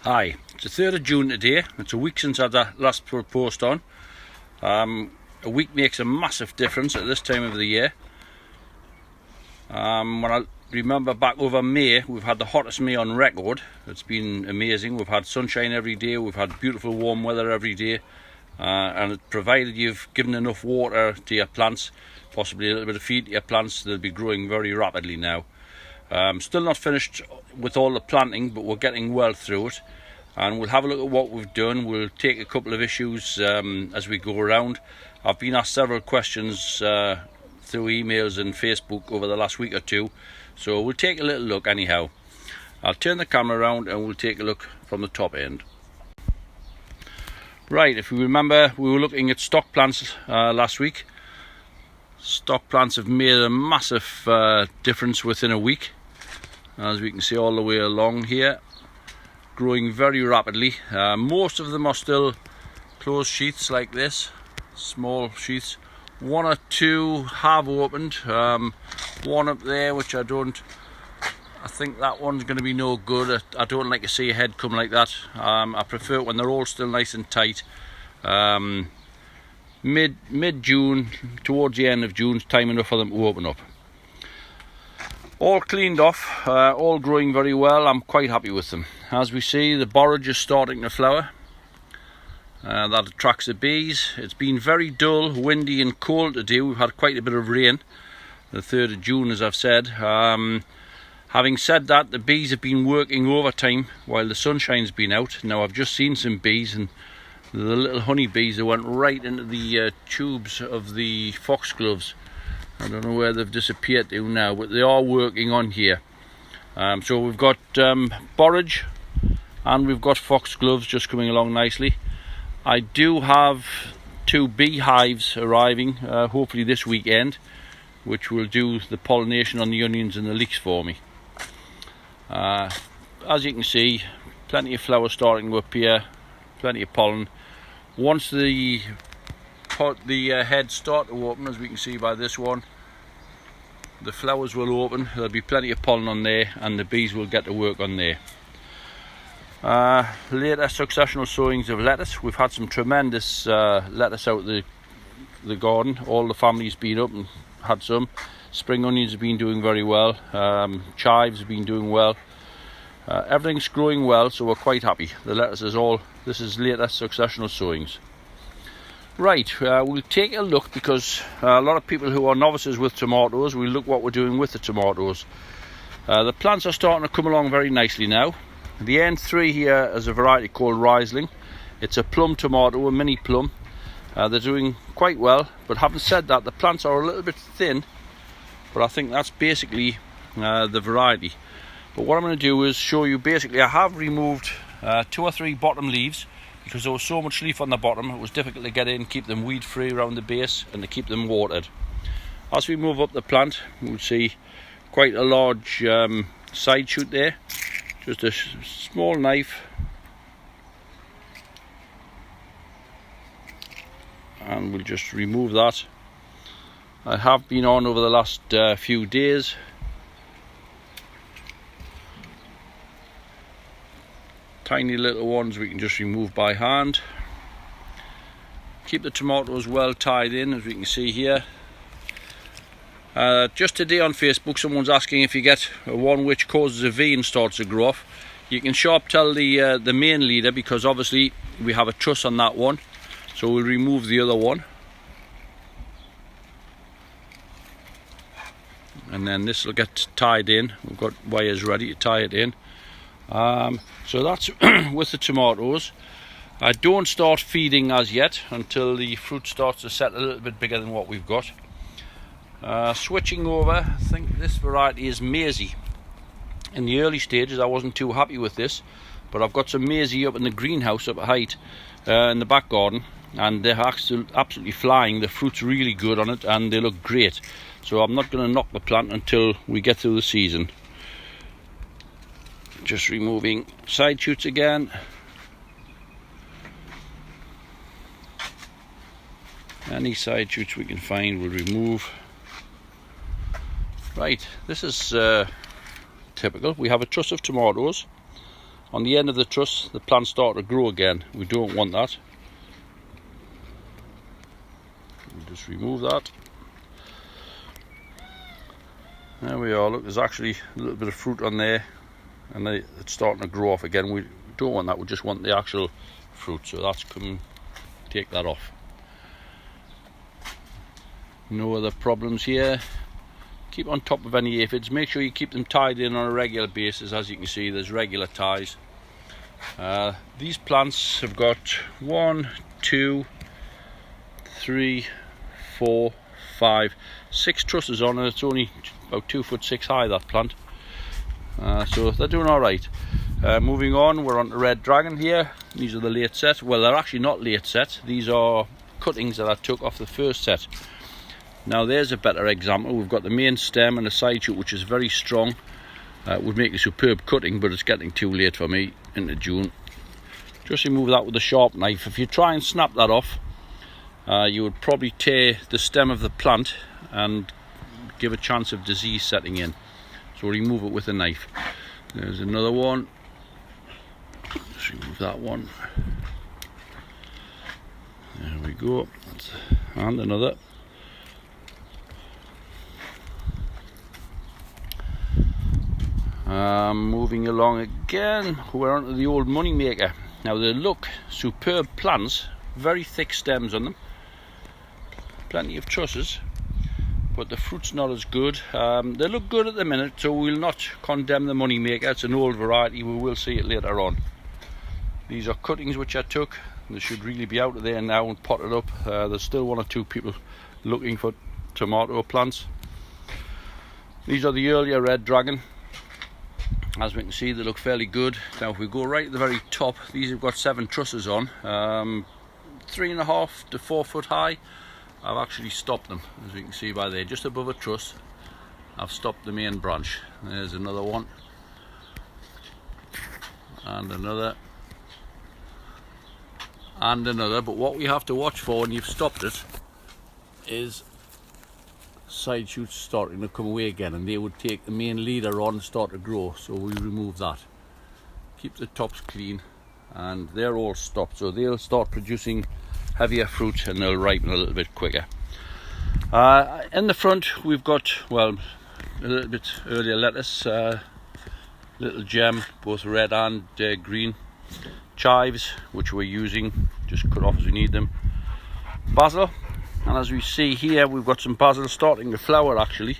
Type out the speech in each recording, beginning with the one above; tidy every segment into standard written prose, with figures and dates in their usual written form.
Hi, it's the 3rd of June today. It's a week since I had that last post on. A week makes a massive difference at this time of the year. When I remember back over May, we've had the hottest May on record. It's been amazing. We've had sunshine every day, we've had beautiful warm weather every day, and provided you've given enough water to your plants, possibly a little bit of feed to your plants, they'll be growing very rapidly now. Still not finished with all the planting, but we're getting well through it, and we'll have a look at what we've done. We'll take a couple of issues as we go around. I've been asked several questions through emails and Facebook over the last week or two, so we'll take a little look anyhow. I'll turn the camera around and we'll take a look from the top end. Right, if you remember, we were looking at stock plants last week. Stock plants have made a massive difference within a week, as we can see all the way along here, growing very rapidly. Most of them are still closed sheaths like this, small sheaths. One or two have opened, one up there which I think that one's going to be no good. I don't like to see a head come like that. I prefer it when they're all still nice and tight. Mid-June, towards the end of June, time enough for them to open up. All cleaned off, all growing very well. I'm quite happy with them. As we see, the borage is starting to flower. That attracts the bees. It's been very dull, windy and cold today. We've had quite a bit of rain, the 3rd of June as I've said. Having said that, the bees have been working overtime while the sunshine's been out. Now I've just seen some bees, and the little honey bees that went right into the tubes of the foxgloves. I don't know where they've disappeared to now, but they are working on here. So we've got borage and we've got foxgloves just coming along nicely. I do have 2 beehives arriving, hopefully this weekend, which will do the pollination on the onions and the leeks for me. As you can see, plenty of flowers starting to appear, plenty of pollen. Once the heads start to open, as we can see by this one, the flowers will open. There'll be plenty of pollen on there, and the bees will get to work on there. Later successional sowings of lettuce. We've had some tremendous lettuce out the garden. All the family's been up and had some. Spring onions have been doing very well. Chives have been doing well. Everything's growing well, so we're quite happy. The lettuce is all, this is later successional sowings. Right, we'll take a look, because a lot of people who are novices with tomatoes, we'll look what we're doing with the tomatoes. The plants are starting to come along very nicely now. The N3 here is a variety called Seedling. It's a plum tomato, a mini plum. They're doing quite well, but having said that, the plants are a little bit thin, but I think that's basically the variety. But what I'm going to do is show you, basically I have removed 2 or 3 bottom leaves, because there was so much leaf on the bottom it was difficult to get in, keep them weed free around the base and to keep them watered. As we move up the plant, we'll see quite a large side shoot there. Just a small knife, and we'll just remove that. I have been on over the last few days. Tiny little ones we can just remove by hand. Keep the tomatoes well tied in, as we can see here. Just today on Facebook, someone's asking if you get one which causes a V and starts to grow off. You can sharp tell the main leader, because obviously we have a truss on that one, so we'll remove the other one. And then this will get tied in. We've got wires ready to tie it in. So that's with the tomatoes. I don't start feeding as yet until the fruit starts to set a little bit bigger than what we've got. Switching over, I think this variety is Maisie. In the early stages I wasn't too happy with this, but I've got some Maisie up in the greenhouse up at height in the back garden, and they're absolutely flying. The fruit's really good on it and they look great, so I'm not going to knock the plant until we get through the season. Just removing side shoots again. Any side shoots we can find we'll remove. Right, this is typical. We have a truss of tomatoes, On the end of the truss, the plants start to grow again. We don't want that. We'll just remove that. There we are. Look, there's actually a little bit of fruit on there, and it's starting to grow off again. We don't want that. We just want the actual fruit. So that's coming. Take that off. No other problems here. Keep on top of any aphids. Make sure you keep them tied in on a regular basis. As you can see, there's regular ties. These plants have got 1, 2, 3, 4, 5, 6 trusses on, and it's only about 2'6" high, that plant. So they're doing all right. Moving on, we're on to Red Dragon here. These are the late set. Well, they're actually not late set. These are cuttings that I took off the first set. Now there's a better example. We've got the main stem and the side shoot, which is very strong. Would make a superb cutting, but it's getting too late for me into June. Just remove that with a sharp knife. If you try and snap that off, you would probably tear the stem of the plant and give a chance of disease setting in. So remove it with a knife. There's another one. Just remove that one. There we go. And another. Moving along again, we're onto the old money maker. Now they look superb plants, very thick stems on them, plenty of trusses, but the fruit's not as good. They look good at the minute, so we'll not condemn the money maker. It's an old variety. We will see it later on. These are cuttings which I took. They should really be out of there now and potted up. There's still 1 or 2 people looking for tomato plants. These are the earlier Red Dragon. As we can see, they look fairly good. Now if we go right at the very top, these have got 7 trusses on, 3.5 to 4 foot high. I've actually stopped them, as we can see by there, just above a truss. I've stopped the main branch. There's another one, and another, and another. But what we have to watch for when you've stopped it is side shoots starting to come away again, and they would take the main leader on and start to grow, so we remove that. Keep the tops clean, and they're all stopped, so they'll start producing heavier fruit and they'll ripen a little bit quicker. In the front we've got, well, a little bit earlier lettuce, little gem, both red and green, chives which we're using, just cut off as we need them, basil. And as we see here, we've got some basil starting to flower actually.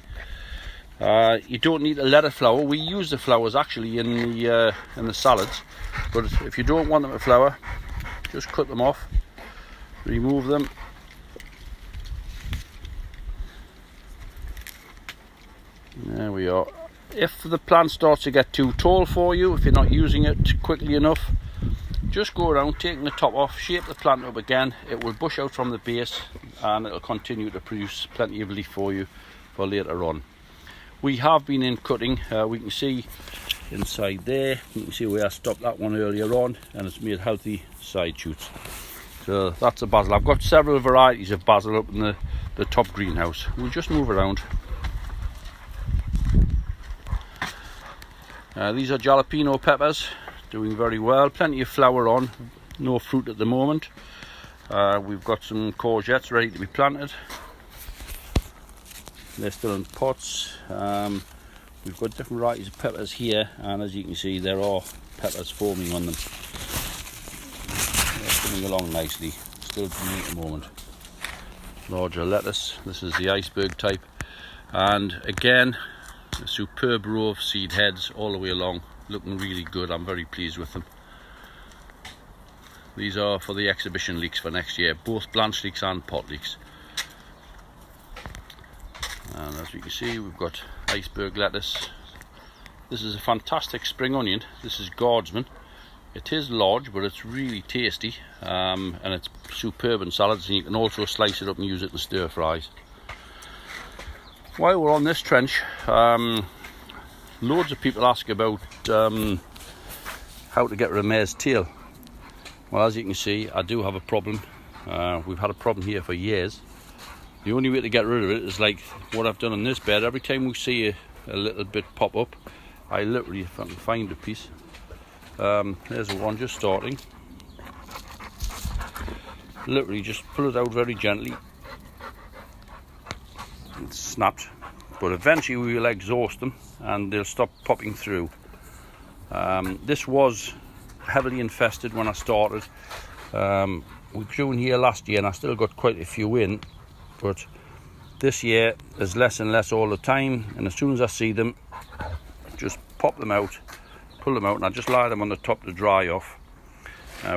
You don't need to let it flower. We use the flowers actually in the salads, but if you don't want them to flower, just cut them off, remove them. There we are. If the plant starts to get too tall for you, if you're not using it quickly enough, just go around taking the top off, shape the plant up again. It will bush out from the base and it'll continue to produce plenty of leaf for you for later on. We have been in cutting. We can see inside there, you can see where I stopped that one earlier on, and it's made healthy side shoots. So that's the basil. I've got several varieties of basil up in the top greenhouse. We'll just move around. These are jalapeno peppers, doing very well. Plenty of flower on, no fruit at the moment. We've got some courgettes ready to be planted. They're still in pots. We've got different varieties of peppers here, and as you can see, there are peppers forming on them. They're coming along nicely, still green at the moment. Larger lettuce, this is the iceberg type, and again a superb row of seed heads all the way along, looking really good. I'm very pleased with them. These are for the exhibition leeks for next year, both blanched leeks and pot leeks. And as you can see, we've got iceberg lettuce. This is a fantastic spring onion. This is Guardsman. It is large, but it's really tasty, and it's superb in salads, and you can also slice it up and use it in stir fries. While we're on this trench, loads of people ask about how to get rid of mare's tail. Well, as you can see, I do have a problem. We've had a problem here for years. The only way to get rid of it is like what I've done on this bed. Every time we see a little bit pop up, I literally, if I can find a piece, There's one just starting. Literally just pull it out very gently. It's snapped, but eventually we will exhaust them and they'll stop popping through. This was heavily infested when I started. We grew in here last year and I still got quite a few in, but this year there's less and less all the time, and as soon as I see them, just pop them out, pull them out, and I just lie them on the top to dry off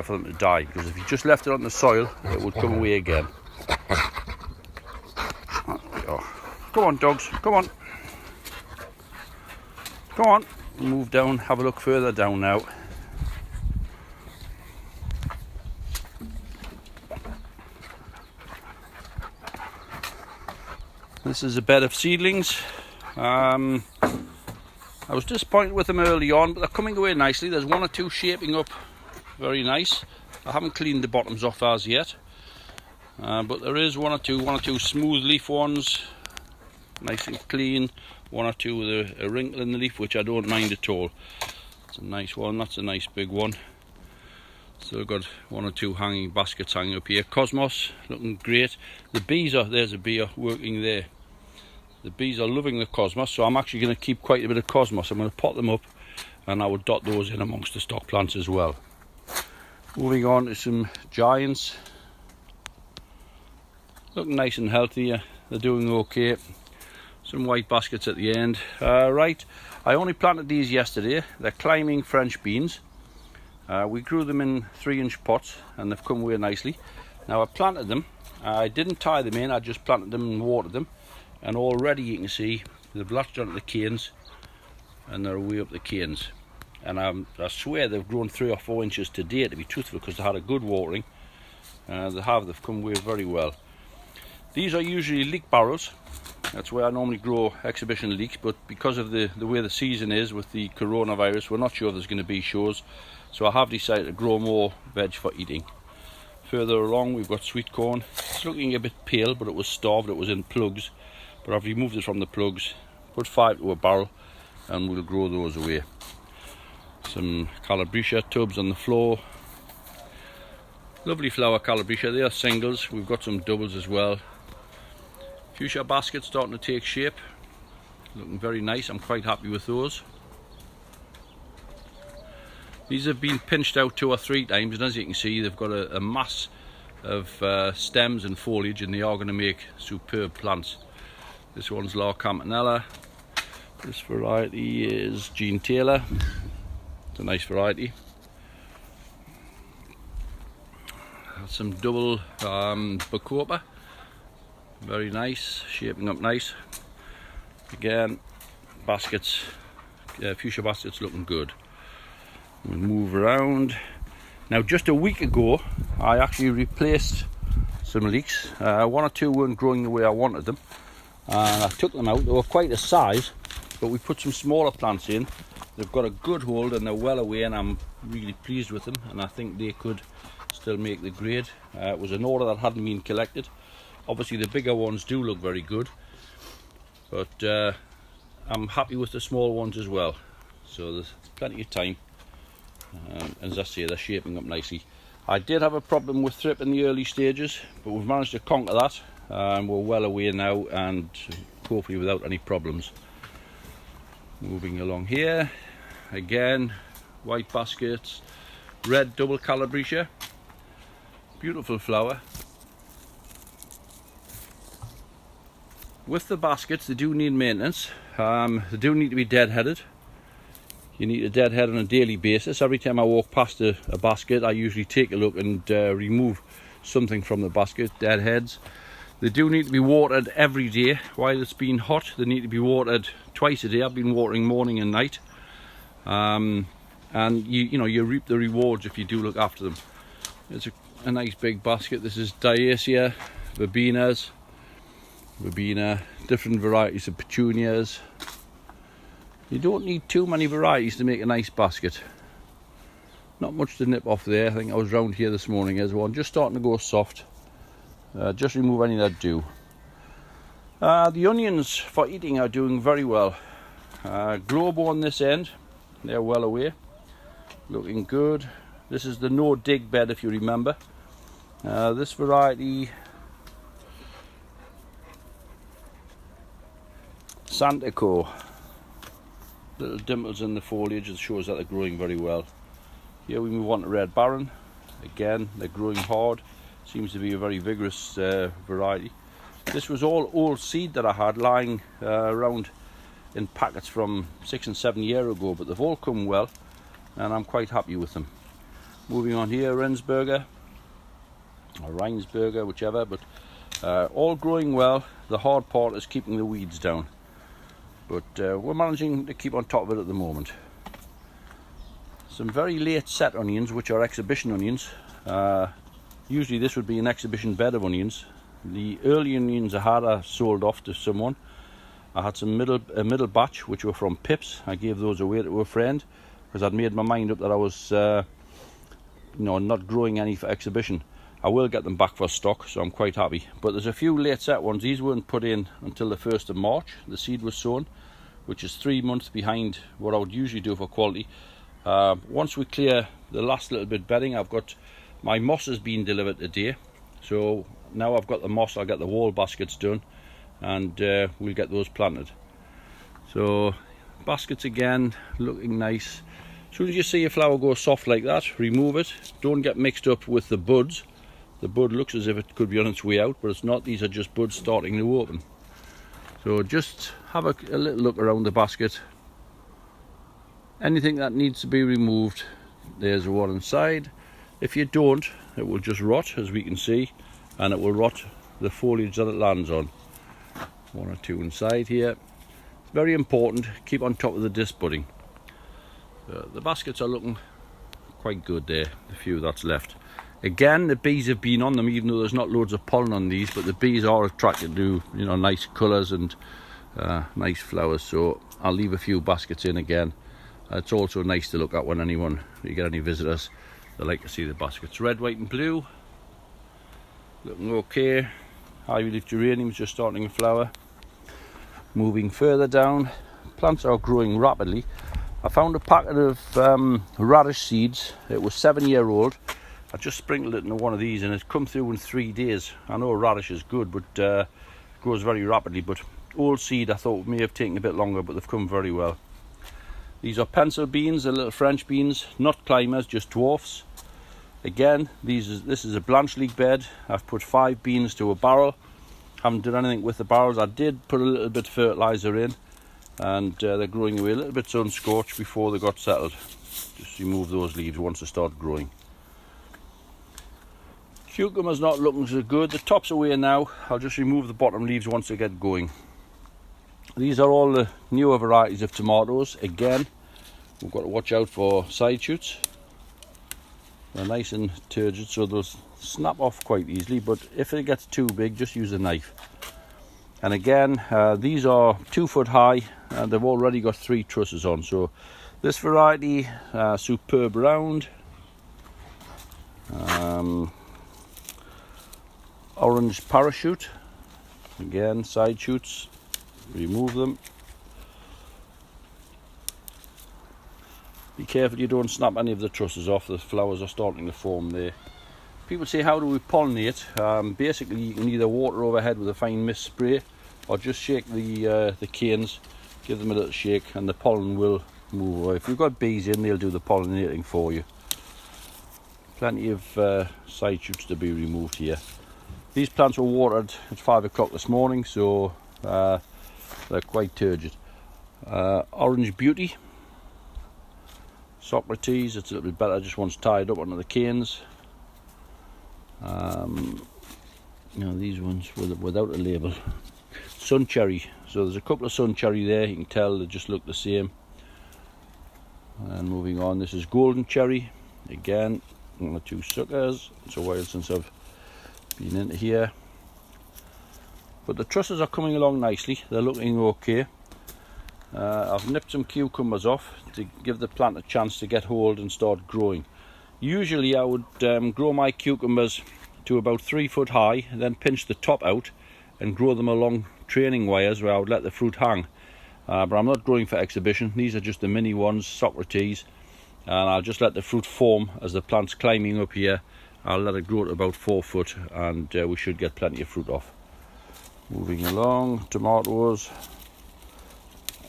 for them to die, because if you just left it on the soil it would come away again. Come on dogs, come on. Come on, move down, have a look further down now. This is a bed of seedlings. I was disappointed with them early on, but they're coming away nicely. There's one or two shaping up very nice. I haven't cleaned the bottoms off as yet, but there is one or two smooth leaf ones, nice and clean. One or two with a wrinkle in the leaf, which I don't mind at all. It's a nice one. That's a nice big one. Still got one or two hanging baskets hanging up here. Cosmos looking great. The bees are, there's a bee working there. The bees are loving the cosmos, so I'm actually going to keep quite a bit of cosmos. I'm going to pot them up and I will dot those in amongst the stock plants as well. Moving on to some giants. Looking nice and healthy. They're doing okay. Some white baskets at the end. Right, I only planted these yesterday. They're climbing French beans. We grew them in 3-inch pots and they've come away nicely. Now I planted them. I didn't tie them in, I just planted them and watered them. And already you can see they've latched onto the canes and they're way up the canes. And I swear they've grown 3 or 4 inches today, to be truthful, because they had a good watering. They've come away very well. These are usually leek barrels. That's where I normally grow exhibition leeks, but because of the way the season is with the coronavirus, we're not sure there's going to be shows. So I have decided to grow more veg for eating. Further along we've got sweet corn. It's looking a bit pale, but it was starved, it was in plugs. But I've removed it from the plugs, put 5 to a barrel, and we'll grow those away. Some Calabria tubs on the floor. Lovely flower Calabria, they are singles. We've got some doubles as well. Fuchsia baskets starting to take shape. Looking very nice, I'm quite happy with those. These have been pinched out 2 or 3 times, and as you can see they've got a mass of stems and foliage, and they are going to make superb plants. This one's La Campanella. This variety is Jean Taylor. It's a nice variety. Some double Bacopa. Very nice, shaping up nice. Again, baskets, fuchsia baskets looking good. We'll move around. Now just a week ago I actually replaced some leeks. 1 or 2 weren't growing the way I wanted them, and I took them out. They were quite a size, but we put some smaller plants in. They've got a good hold and they're well away, and I'm really pleased with them, and I think they could still make the grade. It was an order that hadn't been collected. Obviously the bigger ones do look very good, but I'm happy with the small ones as well. So there's plenty of time. As I say, they're shaping up nicely. I did have a problem with thrip in the early stages, but we've managed to conquer that, and we're well away now, and hopefully without any problems. Moving along here, again, white baskets, red double Calabria, beautiful flower. With the baskets, they do need maintenance. They do need to be deadheaded. You need a deadhead on a daily basis. Every time I walk past a basket, I usually take a look and remove something from the basket, deadheads. They do need to be watered every day. While it's been hot, they need to be watered twice a day. I've been watering morning and night. And you reap the rewards if you do look after them. It's a nice big basket. This is Diacia, verbena, different varieties of petunias. You don't need too many varieties to make a nice basket. Not much to nip off there. I think I was round here this morning as well. Just starting to go soft. Just remove any that do. The onions for eating are doing very well. Globo on this end, they're well away. looking good. This is the no dig bed, if you remember. This variety, Santico, little dimples in the foliage, it shows that they're growing very well. Here we move on to Red Baron. Again, they're growing hard. Seems to be a very vigorous variety. This was all old seed that I had lying around in packets from 6 and 7 years ago, but they've all come well and I'm quite happy with them. Moving on here, Rensburger or Reinsberger, whichever, but all growing well. The hard part is keeping the weeds down, but we're managing to keep on top of it at the moment. Some very late set onions, which are exhibition onions. Usually this would be an exhibition bed of onions. The early onions I had, I sold off to someone. I had some middle batch which were from pips. I gave those away to a friend because I'd made my mind up that I was not growing any for exhibition. I will get them back for stock, so I'm quite happy. But there's a few late set ones. These weren't put in until the 1st of March. The seed was sown, which is 3 months behind what I would usually do for quality. Once we clear the last little bit bedding, I've got my moss has been delivered today, so now I've got the moss, I'll get the wall baskets done and we'll get those planted. So baskets again looking nice. As soon as you see a flower go soft like that, remove it. Don't get mixed up with the buds. The bud looks as if it could be on its way out, but it's not. These are just buds starting to open. So just have a little look around the basket. Anything that needs to be removed, there's one inside. If you don't, it will just rot, as we can see, and it will rot the foliage that it lands on. One or two inside here. It's very important, keep on top of the disc budding. The baskets are looking quite good there, the few that's left. Again, the bees have been on them, even though there's not loads of pollen on these, but the bees are attracted to nice colours and nice flowers, so I'll leave a few baskets in again. It's also nice to look at when you get any visitors, they like to see the baskets. Red, white and blue, looking okay. Ivy leaf geraniums just starting to flower. Moving further down, plants are growing rapidly. I found a packet of radish seeds. It was 7-year-old. I just sprinkled it into one of these and it's come through in 3 days. I know radish is good, but it grows very rapidly. But old seed I thought may have taken a bit longer, but they've come very well. These are pencil beans, the little French beans, not climbers, just dwarfs. Again, this is a Blanche League bed. I've put 5 beans to a barrel. Haven't done anything with the barrels. I did put a little bit of fertiliser in, and they're growing away a little bit unscorched before they got settled. Just remove those leaves once they start growing. Cucumber's not looking so good. The top's away now. I'll just remove the bottom leaves once they get going. These are all the newer varieties of tomatoes. Again, we've got to watch out for side shoots. They're nice and turgid, so they'll snap off quite easily, but if it gets too big, just use a knife. And again, these are 2 foot high and they've already got 3 trusses on. So this variety, superb round. Orange parachute. Again, side shoots. Remove them. Be careful you don't snap any of the trusses off. The flowers are starting to form there. People say, how do we pollinate? Basically, you can either water overhead with a fine mist spray or just shake the canes, give them a little shake and the pollen will move away. If you've got bees in, they'll do the pollinating for you. Plenty of side shoots to be removed here. These plants were watered at 5 o'clock this morning, so they're quite turgid. Orange Beauty. Socrates, it's a little bit better, just wants tied up onto the canes. These ones without a label. Sun Cherry, so there's a couple of Sun Cherry there, you can tell they just look the same. And moving on, this is Golden Cherry. Again, 1 or 2 suckers. It's a while since I've been into here. But the trusses are coming along nicely, they're looking okay. I've nipped some cucumbers off to give the plant a chance to get hold and start growing. Usually I would grow my cucumbers to about 3 foot high, and then pinch the top out and grow them along training wires where I would let the fruit hang. But I'm not growing for exhibition. These are just the mini ones, Socrates. and I'll just let the fruit form as the plant's climbing up here. I'll let it grow to about 4 foot, and we should get plenty of fruit off. Moving along, tomatoes.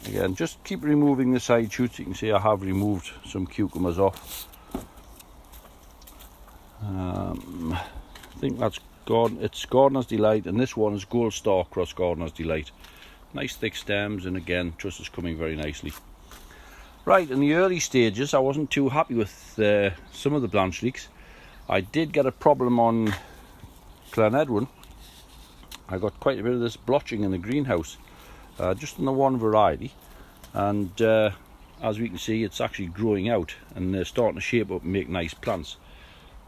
Again, just keep removing the side shoots. You can see I have removed some cucumbers off. I think that's it's Gardener's Delight, and this one is Gold Star Cross Gardener's Delight. Nice thick stems, and again, truss is coming very nicely. Right, in the early stages, I wasn't too happy with some of the blanch leeks. I did get a problem on Clan I got quite a bit of this blotching in the greenhouse, just in the one variety, and as we can see, it's actually growing out and they're starting to shape up and make nice plants.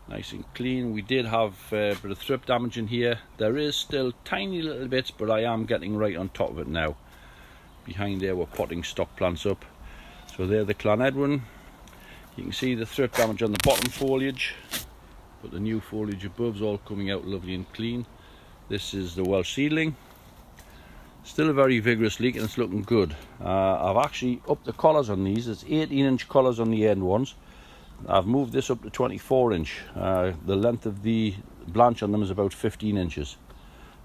Nice and clean. We did have a bit of thrip damage in here. There is still tiny little bits, but I am getting right on top of it now. Behind there we're potting stock plants up. So they're the Clan Edwin. You can see the thrip damage on the bottom foliage, but the new foliage above is all coming out lovely and clean. This is the Welsh Seedling. Still a very vigorous leek, and it's looking good. I've actually upped the collars on these. It's 18-inch collars on the end ones. I've moved this up to 24-inch. The length of the blanch on them is about 15 inches.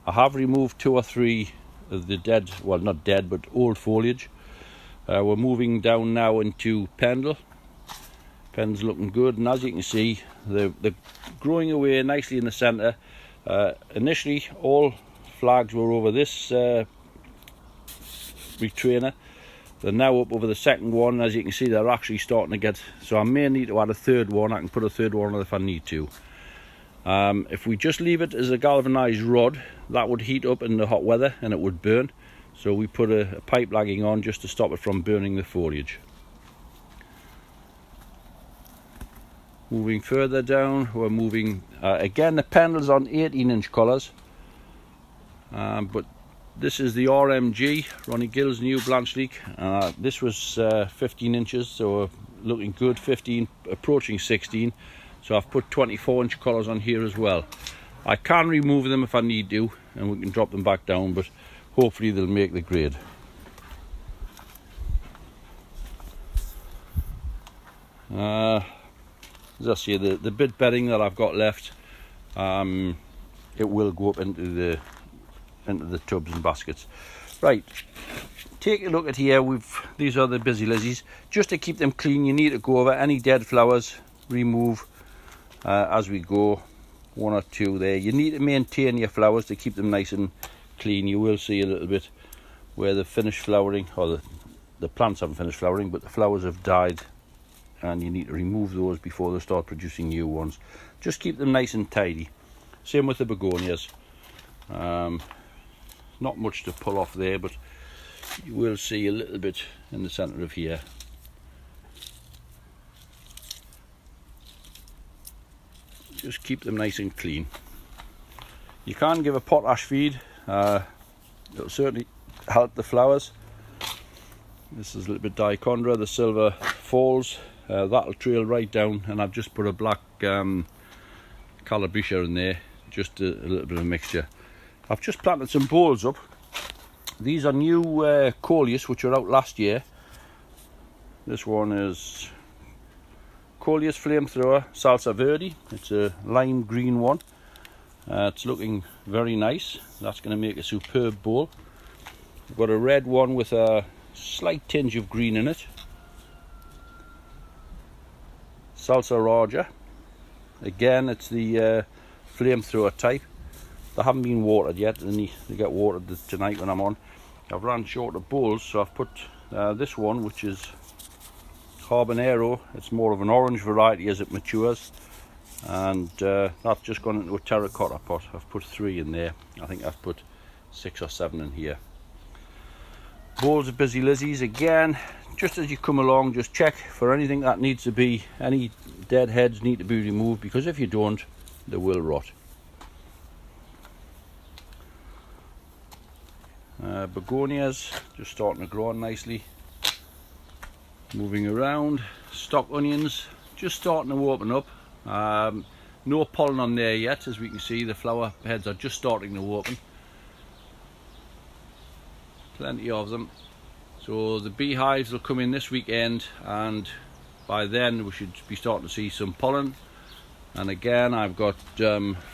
I have removed 2 or 3 of the dead, well, not dead, but old foliage. We're moving down now into Pendle. Pendle's looking good, and as you can see, they're growing away nicely in the centre. Initially, all flags were over this retrainer. They're now up over the second one. As you can see, they're actually starting to get, so I may need to add a third one. I can put a third one on if I need to. If we just leave it as a galvanised rod, that would heat up in the hot weather and it would burn. So we put a pipe lagging on just to stop it from burning the foliage. Moving further down, we're moving, again the Pendle's on 18-inch collars, but this is the RMG, Ronnie Gill's new blanch leek. This was 15 inches, so looking good, 15, approaching 16, so I've put 24-inch collars on here as well. I can remove them if I need to, and we can drop them back down, but hopefully they'll make the grade. As I say, the bit bedding that I've got left, it will go up into the tubs and baskets. Right, take a look at here. These are the busy lizzies. Just to keep them clean, you need to go over any dead flowers, remove as we go, 1 or 2 there. You need to maintain your flowers to keep them nice and clean. You will see a little bit where they've finished flowering, or the plants haven't finished flowering, but the flowers have died, and you need to remove those before they start producing new ones. Just keep them nice and tidy. Same with the begonias. Not much to pull off there, but you will see a little bit in the centre of here. Just keep them nice and clean. You can give a potash feed. It'll certainly help the flowers. This is a little bit dichondra, the silver falls. That'll trail right down, and I've just put a black Calabria in there, just a little bit of a mixture. I've just planted some bowls up. These are new coleus, which were out last year. This one is Coleus Flamethrower Salsa Verde. It's a lime green one. It's looking very nice. That's going to make a superb bowl. I've got a red one with a slight tinge of green in it. Salsa Raja. Again, it's the flamethrower type. They haven't been watered yet, and they get watered tonight when I'm on. I've ran short of bowls, so I've put this one, which is Habanero. It's more of an orange variety as it matures, and that's just gone into a terracotta pot. I've put 3 in there. I think I've put 6 or 7 in here. Bowls of busy lizzies. Again, just as you come along, just check for anything that needs to be, any dead heads need to be removed, because if you don't, they will rot. Begonias just starting to grow on nicely. Moving around, stock onions just starting to open up. No pollen on there yet. As we can see, the flower heads are just starting to open. Plenty of them. So the beehives will come in this weekend, and by then we should be starting to see some pollen. And again, I've got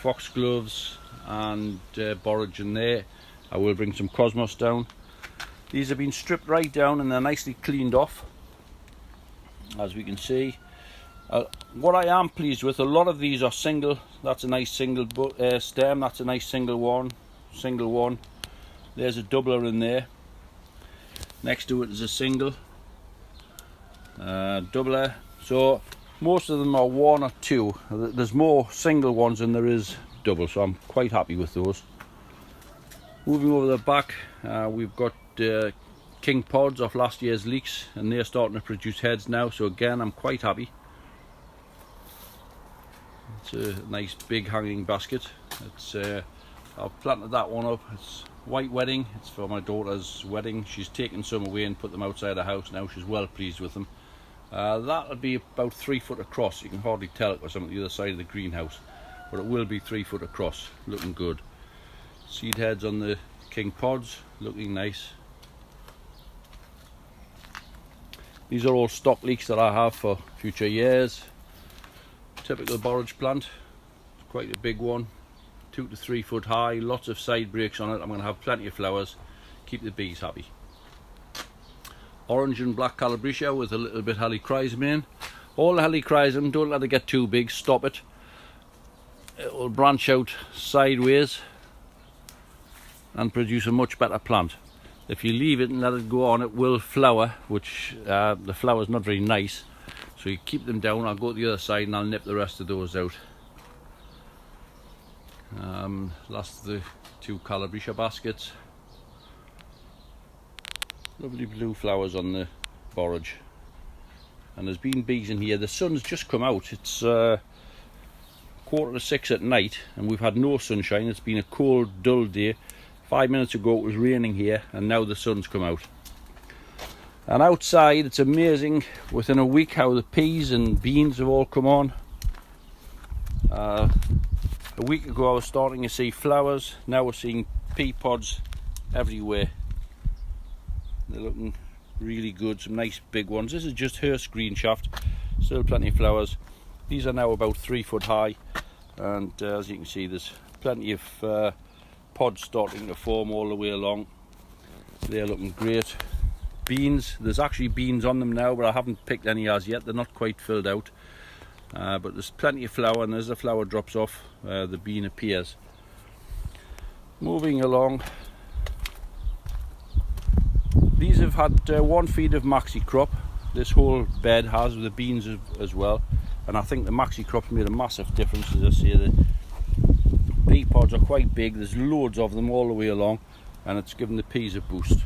foxgloves and borage in there. I will bring some cosmos down. These have been stripped right down and they're nicely cleaned off, as we can see. What I am pleased with, a lot of these are single. That's a nice single stem. That's a nice single one. There's a doubler in there. Next to it is a single doubler. So most of them are one or two. There's more single ones than there is double, so I'm quite happy with those. Moving over the back, we've got king pods off last year's leeks, and they're starting to produce heads now, so again I'm quite happy. It's a nice big hanging basket. I've planted that one up. It's white wedding. It's for my daughter's wedding. She's taken some away and put them outside the house now. She's well pleased with them. That'll be about 3 foot across. You can hardly tell it because I'm at the other side of the greenhouse, but it will be 3 foot across. Looking good. Seed heads on the king pods, looking nice. These are all stock leeks that I have for future years. Typical borage plant, quite a big one, 2 to 3 foot high, lots of side breaks on it. I'm going to have plenty of flowers, keep the bees happy. Orange and black Calabria with a little bit helichrysum in. All the helichrysum, don't let it get too big, stop it. It will branch out sideways and produce a much better plant. If you leave it and let it go on, it will flower, which the flower is not very nice. So you keep them down. I'll go to the other side and I'll nip the rest of those out. Last of the 2 Calabria baskets. Lovely blue flowers on the borage. And there's been bees in here. The sun's just come out. It's 5:45 at night and we've had no sunshine. It's been a cold, dull day. 5 minutes ago it was raining here and now the sun's come out. And outside it's amazing within a week how the peas and beans have all come on. A week ago I was starting to see flowers. Now we're seeing pea pods everywhere. They're looking really good, some nice big ones. This is just Hearst green shaft, still plenty of flowers. These are now about 3 foot high, and as you can see there's plenty of pods starting to form all the way along. They're looking great. Beans, there's actually beans on them now, but I haven't picked any as yet. They're not quite filled out, but there's plenty of flower, and as the flower drops off the bean appears. Moving along, these have had 1 feed of maxi crop. This whole bed has, with the beans as well, and I think the maxi crop's made a massive difference. As I say, the pea pods are quite big. There's loads of them all the way along, and it's given the peas a boost.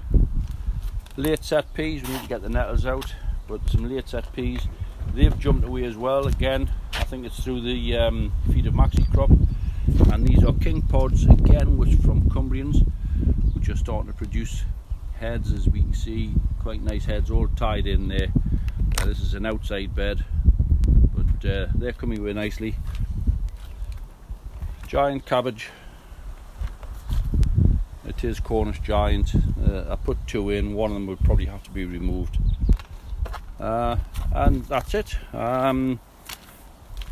Late set peas, we need to get the nettles out, but some late set peas, they've jumped away as well. Again, I think it's through the feed of maxi crop. And these are king pods again, which from Cumbrians, which are starting to produce heads, as we can see, quite nice heads all tied in there. This is an outside bed, but they're coming away nicely. Giant cabbage. It is Cornish giant. I put 2 in, one of them would probably have to be removed. And that's it. I've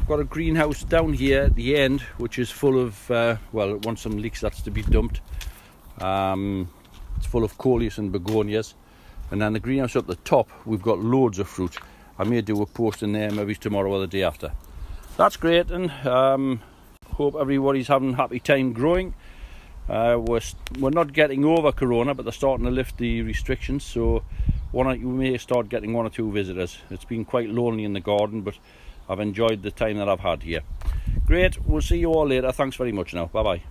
got a greenhouse down here at the end, which is full of, well, it wants some leeks that's to be dumped. It's full of coleus and begonias. And then the greenhouse up the top, we've got loads of fruit. I may do a post in there maybe tomorrow or the day after. That's great, and hope everybody's having a happy time growing. We're not getting over Corona, but they're starting to lift the restrictions, so we may start getting 1 or 2 visitors. It's been quite lonely in the garden, but I've enjoyed the time that I've had here. Great, we'll see you all later. Thanks very much now. Bye bye.